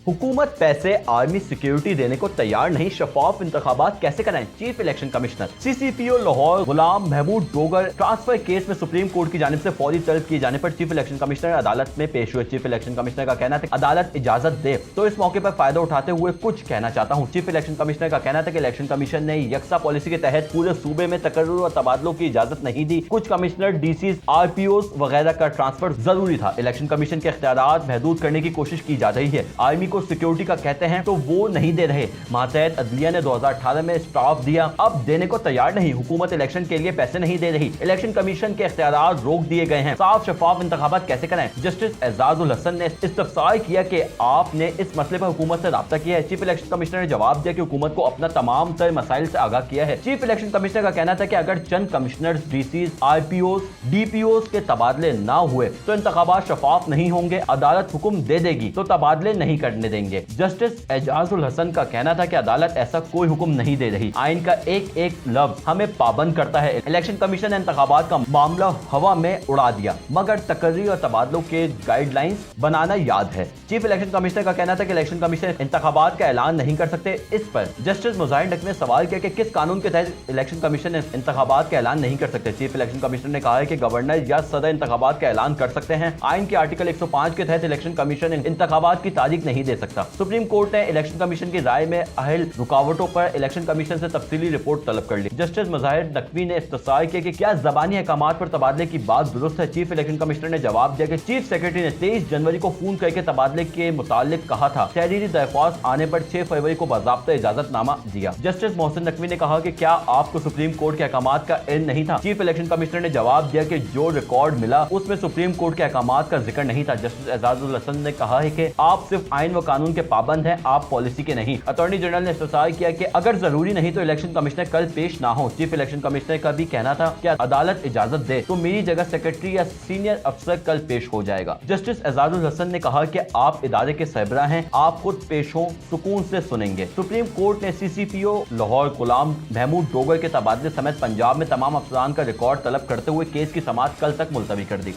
हुकूमत पैसे army security देने को तैयार नहीं, शफाफ इंतखाबात कैसे कराएं? Chief election commissioner. CCPO Lahore Ghulam Mahmood Dogar transfer case में सुप्रीम कोर्ट की जानिब से फौरी तलब किए जाने पर चीफ इलेक्शन कमिश्नर अदालत में पेश हुए। चीफ इलेक्शन कमिश्नर का कहना था अदालत इजाजत दे तो इस मौके पर फायदा उठाते हुए कुछ कहना चाहता हूं। चीफ इलेक्शन कमिश्नर का कहना था कि इलेक्शन कमीशन ने यकसा पॉलिसी के तहत पूरे सूबे में तकर्रुर और तबादलों की इजाजत नहीं दी। कुछ कमिश्नर, डीसी, आरपीओ वगैरह का ट्रांसफर जरूरी था। इलेक्शन कमीशन के इख्तियारात महदूद करने की कोशिश की जा रही है। आर्मी को सिक्योरिटी का कहते हैं तो वो नहीं दे रहे। मातहत अदलिया ने 2018 में स्टाफ दिया, अब देने को तैयार नहीं। हुकूमत इलेक्शन के लिए पैसे नहीं दे रही। इलेक्शन कमीशन के इख्तियारात रोक दिए गए हैं। साफ शफाफ इंतखाबात कैसे कराएं? जस्टिस एजाजुल हसन ने इस्तफसार किया कि आपने इस मसले पर हुकूमत से राब्ता किया है। चीफ इलेक्शन कमिश्नर ने जवाब दिया कि हुकूमत को अपना तमाम तर मसाइल से आगाह किया है। चीफ इलेक्शन कमिश्नर का कहना था कि अगर चंद कमिश्नर, डीसी, आरपीओ, डीपीओ के तबादले ना हुए तो इंतखाबात शफाफ नहीं होंगे। अदालत हुक्म दे देगी तो तबादले नहीं करने देंगे। जस्टिस एजाजुल हसन का कहना था कि अदालत ऐसा कोई हुक्म नहीं दे रही। आइन का एक एक लफ्ज हमें पाबंद करता है। इलेक्शन कमीशन ने इंतखाबात का मामला हवा में उड़ा दिया, मगर तकर्री और तबादलों के गाइडलाइंस बनाना याद है। चीफ इलेक्शन कमिश्नर का कहना था कि इलेक्शन कमीशन इंतखाबात का ऐलान नहीं कर सकते। इस पर जस्टिस मुजाहिर नकवी ने सवाल किया कि किस कानून के तहत इलेक्शन कमीशन इंतखाबात का ऐलान नहीं कर सकते। चीफ इलेक्शन कमिश्नर ने कहा है कि गवर्नर या सदर इंतखाबात का ऐलान कर सकते हैं। आइन के आर्टिकल 105 के तहत इलेक्शन कमीशन इंतखाबात की तारीख नहीं दे सकता। सुप्रीम कोर्ट ने इलेक्शन कमीशन की राय में अहल रुकावटों पर इलेक्शन कमीशन से तफसीली रिपोर्ट तलब कर ली। जस्टिस मुजाहिर नकवी ने इस्तफसार किया कि क्या ज़बानी अहकामात पर तबादले की बात दुरुस्त है। चीफ इलेक्शन कमिश्नर ने जवाब दिया कि चीफ सेक्रेटरी ने 23 जनवरी को फोन करके तबादले के मुतालिक कहा था। तहरीरी दरख्वास्त आने पर 6 फरवरी को बाज़ाब्ता इजाजतनामा दिया। जस्टिस मोहसिन नकवी ने कहा कि क्या आपको सुप्रीम कोर्ट के अहकामात का इल्म नहीं था। चीफ इलेक्शन कमिश्नर ने जवाब दिया कि जो रिकॉर्ड मिला उसमें सुप्रीम कोर्ट के अहकामात का जिक्र नहीं था। जस्टिस एजाजुल हसन ने कहा है कि आप सिर्फ आइन व कानून के पाबंद हैं, आप पॉलिसी के नहीं। अटॉर्नी जनरल ने इस्तफसार किया कि अगर जरूरी नहीं तो इलेक्शन कमिश्नर कल पेश ना हो। चीफ इलेक्शन कमिश्नर का भी कहना था कि अदालत इजाजत दे तो मेरी जगह सेक्रेटरी या सीनियर अफसर कल पेश हो जाएगा। जस्टिस एजाजुल हसन ने कहा कि आप इदारे के सरबरा हैं, आप खुद पेश हो, सुकून से सुनेंगे। सुप्रीम कोर्ट ने सीसीपीओ लाहौर गुलाम महमूद डोगर के तबादले समेत पंजाब में तमाम अफसरान का रिकॉर्ड तलब करते हुए केस की समाअत कल तक मुलतवी कर दी।